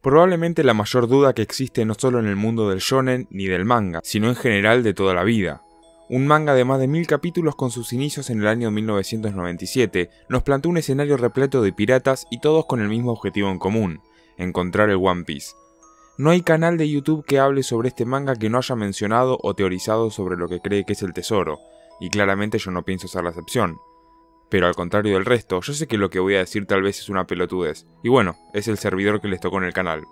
Probablemente la mayor duda que existe no solo en el mundo del shonen ni del manga, sino en general de toda la vida. Un manga de más de 1000 capítulos con sus inicios en el año 1997 nos planteó un escenario repleto de piratas y todos con el mismo objetivo en común: encontrar el One Piece. No hay canal de YouTube que hable sobre este manga que no haya mencionado o teorizado sobre lo que cree que es el tesoro, y claramente yo no pienso ser la excepción. Pero al contrario del resto, yo sé que lo que voy a decir tal vez es una pelotudez, y bueno, es el servidor que les tocó en el canal.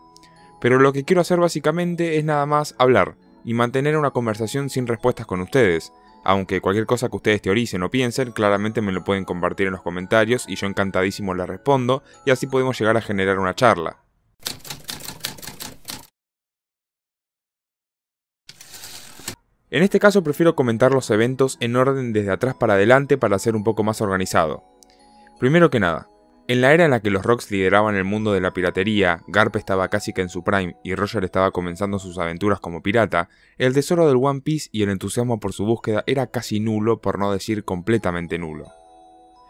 Pero lo que quiero hacer básicamente es nada más hablar, y mantener una conversación sin respuestas con ustedes, aunque cualquier cosa que ustedes teoricen o piensen, claramente me lo pueden compartir en los comentarios y yo encantadísimo les respondo, y así podemos llegar a generar una charla. En este caso prefiero comentar los eventos en orden desde atrás para adelante para ser un poco más organizado. Primero que nada, en la era en la que los Rocks lideraban el mundo de la piratería, Garp estaba casi que en su prime y Roger estaba comenzando sus aventuras como pirata, el tesoro del One Piece y el entusiasmo por su búsqueda era casi nulo, por no decir completamente nulo.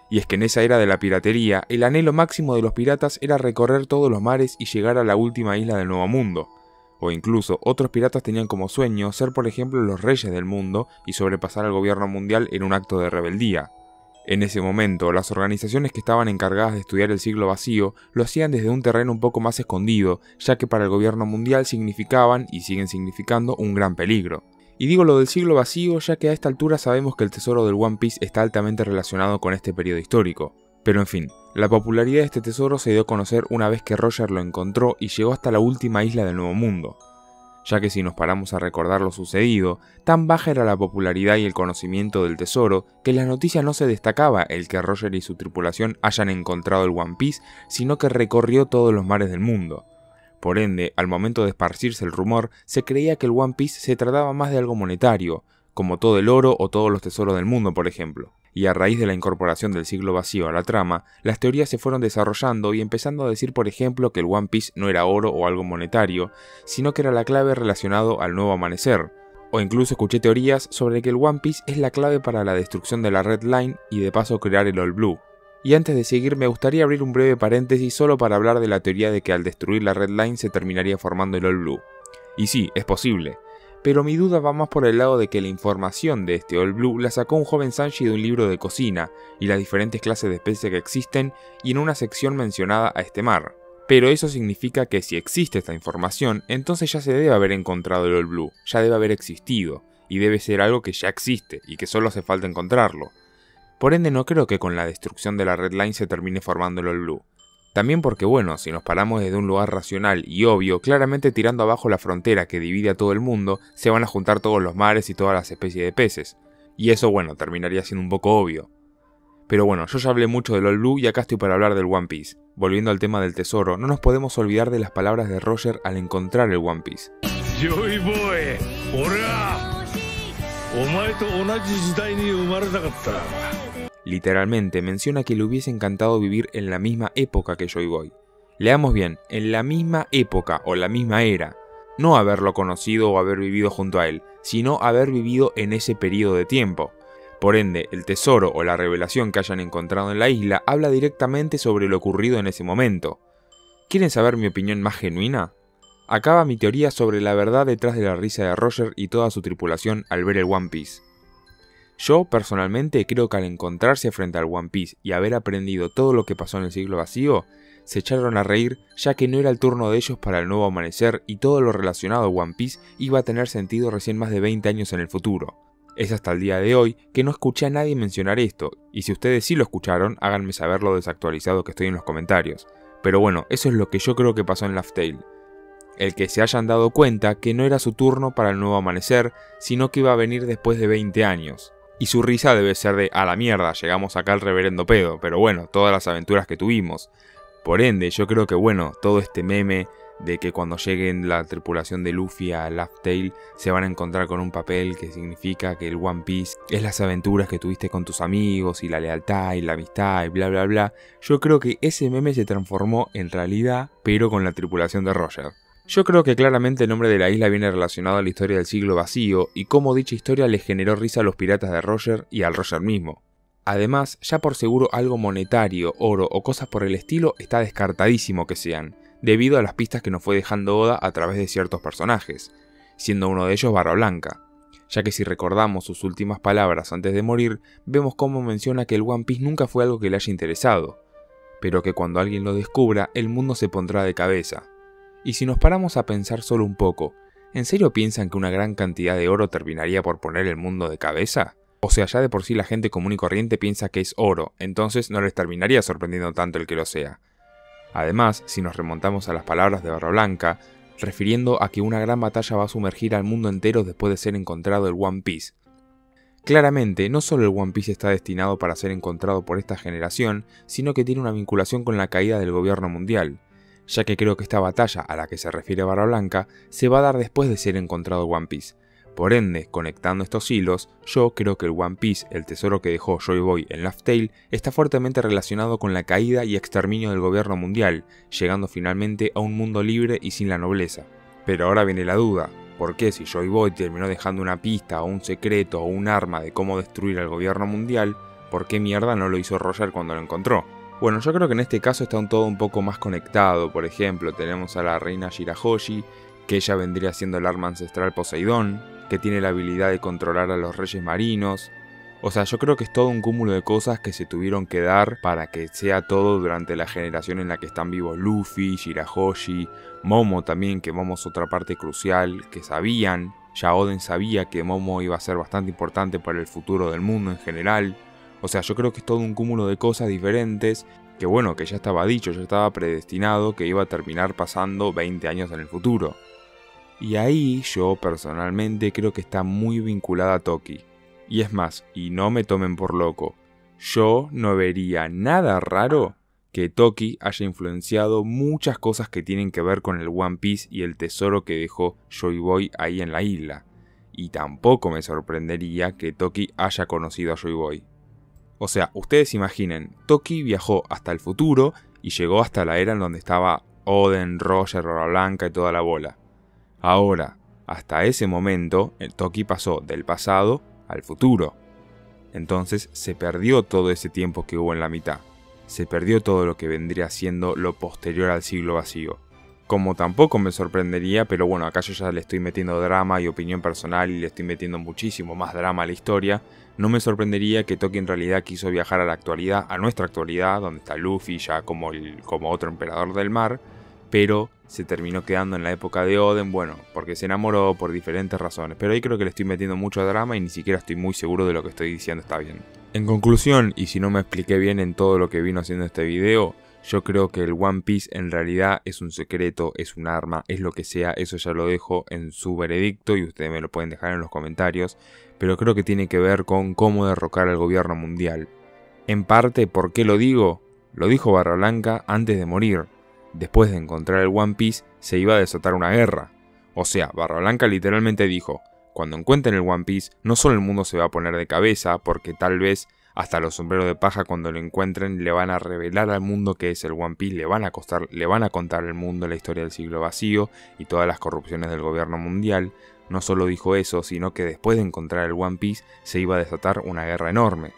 Y es que en esa era de la piratería, el anhelo máximo de los piratas era recorrer todos los mares y llegar a la última isla del Nuevo Mundo. O incluso, otros piratas tenían como sueño ser por ejemplo los reyes del mundo y sobrepasar al gobierno mundial en un acto de rebeldía. En ese momento, las organizaciones que estaban encargadas de estudiar el siglo vacío lo hacían desde un terreno un poco más escondido, ya que para el gobierno mundial significaban, y siguen significando, un gran peligro. Y digo lo del siglo vacío ya que a esta altura sabemos que el tesoro del One Piece está altamente relacionado con este periodo histórico. Pero en fin, la popularidad de este tesoro se dio a conocer una vez que Roger lo encontró y llegó hasta la última isla del Nuevo Mundo. Ya que si nos paramos a recordar lo sucedido, tan baja era la popularidad y el conocimiento del tesoro que en las noticias no se destacaba el que Roger y su tripulación hayan encontrado el One Piece, sino que recorrió todos los mares del mundo. Por ende, al momento de esparcirse el rumor, se creía que el One Piece se trataba más de algo monetario, como todo el oro o todos los tesoros del mundo, por ejemplo. Y a raíz de la incorporación del siglo vacío a la trama, las teorías se fueron desarrollando y empezando a decir, por ejemplo, que el One Piece no era oro o algo monetario, sino que era la clave relacionado al nuevo amanecer. O incluso escuché teorías sobre que el One Piece es la clave para la destrucción de la Red Line y de paso crear el All Blue. Y antes de seguir me gustaría abrir un breve paréntesis solo para hablar de la teoría de que al destruir la Red Line se terminaría formando el All Blue. Y sí, es posible. Pero mi duda va más por el lado de que la información de este All Blue la sacó un joven Sanji de un libro de cocina y las diferentes clases de especies que existen y en una sección mencionada a este mar. Pero eso significa que si existe esta información, entonces ya se debe haber encontrado el All Blue, ya debe haber existido, y debe ser algo que ya existe y que solo hace falta encontrarlo. Por ende no creo que con la destrucción de la Red Line se termine formando el All Blue. También porque bueno, si nos paramos desde un lugar racional y obvio, claramente tirando abajo la frontera que divide a todo el mundo, se van a juntar todos los mares y todas las especies de peces. Y eso bueno, terminaría siendo un poco obvio. Pero bueno, yo ya hablé mucho del All Blue y acá estoy para hablar del One Piece. Volviendo al tema del tesoro, no nos podemos olvidar de las palabras de Roger al encontrar el One Piece. Joy Boy, ¡Hola! Literalmente menciona que le hubiese encantado vivir en la misma época que Joy Boy. Leamos bien, en la misma época o la misma era. No haberlo conocido o haber vivido junto a él, sino haber vivido en ese periodo de tiempo. Por ende, el tesoro o la revelación que hayan encontrado en la isla habla directamente sobre lo ocurrido en ese momento. ¿Quieren saber mi opinión más genuina? Acaba mi teoría sobre la verdad detrás de la risa de Roger y toda su tripulación al ver el One Piece. Yo, personalmente, creo que al encontrarse frente al One Piece y haber aprendido todo lo que pasó en el siglo vacío, se echaron a reír ya que no era el turno de ellos para el nuevo amanecer y todo lo relacionado a One Piece iba a tener sentido recién más de 20 años en el futuro. Es hasta el día de hoy que no escuché a nadie mencionar esto, y si ustedes sí lo escucharon, háganme saber lo desactualizado que estoy en los comentarios. Pero bueno, eso es lo que yo creo que pasó en Laugh Tale. El que se hayan dado cuenta que no era su turno para el nuevo amanecer, sino que iba a venir después de 20 años. Y su risa debe ser de, a la mierda, llegamos acá al reverendo pedo, pero bueno, todas las aventuras que tuvimos. Por ende, yo creo que bueno, todo este meme de que cuando lleguen la tripulación de Luffy a Laugh Tale se van a encontrar con un papel que significa que el One Piece es las aventuras que tuviste con tus amigos y la lealtad y la amistad y bla bla bla. Yo creo que ese meme se transformó en realidad, pero con la tripulación de Roger. Yo creo que claramente el nombre de la isla viene relacionado a la historia del siglo vacío y cómo dicha historia le generó risa a los piratas de Roger y al Roger mismo. Además, ya por seguro algo monetario, oro o cosas por el estilo está descartadísimo que sean, debido a las pistas que nos fue dejando Oda a través de ciertos personajes, siendo uno de ellos Barba Blanca, ya que si recordamos sus últimas palabras antes de morir, vemos cómo menciona que el One Piece nunca fue algo que le haya interesado, pero que cuando alguien lo descubra, el mundo se pondrá de cabeza. Y si nos paramos a pensar solo un poco, ¿en serio piensan que una gran cantidad de oro terminaría por poner el mundo de cabeza? O sea, ya de por sí la gente común y corriente piensa que es oro, entonces no les terminaría sorprendiendo tanto el que lo sea. Además, si nos remontamos a las palabras de Barba Blanca, refiriendo a que una gran batalla va a sumergir al mundo entero después de ser encontrado el One Piece. Claramente, no solo el One Piece está destinado para ser encontrado por esta generación, sino que tiene una vinculación con la caída del gobierno mundial, ya que creo que esta batalla a la que se refiere Barba Blanca se va a dar después de ser encontrado el One Piece. Por ende, conectando estos hilos, yo creo que el One Piece, el tesoro que dejó Joy Boy en Laugh Tale, está fuertemente relacionado con la caída y exterminio del gobierno mundial, llegando finalmente a un mundo libre y sin la nobleza. Pero ahora viene la duda, ¿por qué si Joy Boy terminó dejando una pista o un secreto o un arma de cómo destruir al gobierno mundial, por qué mierda no lo hizo Roger cuando lo encontró? Bueno, yo creo que en este caso está todo un poco más conectado. Por ejemplo, tenemos a la reina Shirahoshi, que ella vendría siendo el arma ancestral Poseidón, que tiene la habilidad de controlar a los reyes marinos. O sea, yo creo que es todo un cúmulo de cosas que se tuvieron que dar para que sea todo durante la generación en la que están vivos Luffy, Shirahoshi, Momo también, que Momo es otra parte crucial, que sabían, ya Oden sabía que Momo iba a ser bastante importante para el futuro del mundo en general. O sea, yo creo que es todo un cúmulo de cosas diferentes que bueno, que ya estaba dicho, ya estaba predestinado que iba a terminar pasando 20 años en el futuro. Y ahí yo personalmente creo que está muy vinculada a Toki. Y es más, y no me tomen por loco, yo no vería nada raro que Toki haya influenciado muchas cosas que tienen que ver con el One Piece y el tesoro que dejó Joy Boy ahí en la isla. Y tampoco me sorprendería que Toki haya conocido a Joy Boy. O sea, ustedes imaginen, Toki viajó hasta el futuro y llegó hasta la era en donde estaba Oden, Roger, Barba Blanca y toda la bola. Ahora, hasta ese momento, el Toki pasó del pasado al futuro. Entonces se perdió todo ese tiempo que hubo en la mitad. Se perdió todo lo que vendría siendo lo posterior al siglo vacío. Como tampoco me sorprendería, pero bueno, acá yo ya le estoy metiendo drama y opinión personal y le estoy metiendo muchísimo más drama a la historia. No me sorprendería que Toki en realidad quiso viajar a la actualidad, a nuestra actualidad, donde está Luffy ya como otro emperador del mar, pero se terminó quedando en la época de Oden, bueno, porque se enamoró por diferentes razones. Pero ahí creo que le estoy metiendo mucho drama y ni siquiera estoy muy seguro de lo que estoy diciendo está bien. En conclusión, y si no me expliqué bien en todo lo que vino haciendo este video, yo creo que el One Piece en realidad es un secreto, es un arma, es lo que sea, eso ya lo dejo en su veredicto y ustedes me lo pueden dejar en los comentarios, pero creo que tiene que ver con cómo derrocar al gobierno mundial. En parte, ¿por qué lo digo? Lo dijo Barba Blanca antes de morir. Después de encontrar el One Piece, se iba a desatar una guerra. O sea, Barba Blanca literalmente dijo, cuando encuentren el One Piece, no solo el mundo se va a poner de cabeza, porque tal vez hasta los sombreros de paja cuando lo encuentren le van a revelar al mundo que es el One Piece, le van a contar al mundo la historia del siglo vacío y todas las corrupciones del gobierno mundial. No solo dijo eso, sino que después de encontrar el One Piece se iba a desatar una guerra enorme.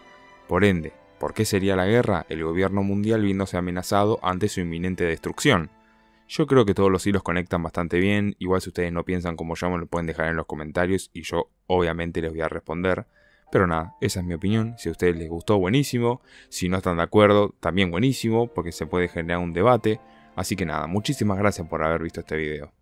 Por ende, ¿por qué sería la guerra? El gobierno mundial viéndose amenazado ante su inminente destrucción. Yo creo que todos los hilos conectan bastante bien, igual si ustedes no piensan como yo me lo pueden dejar en los comentarios y yo obviamente les voy a responder. Pero nada, esa es mi opinión, si a ustedes les gustó buenísimo, si no están de acuerdo también buenísimo porque se puede generar un debate. Así que nada, muchísimas gracias por haber visto este video.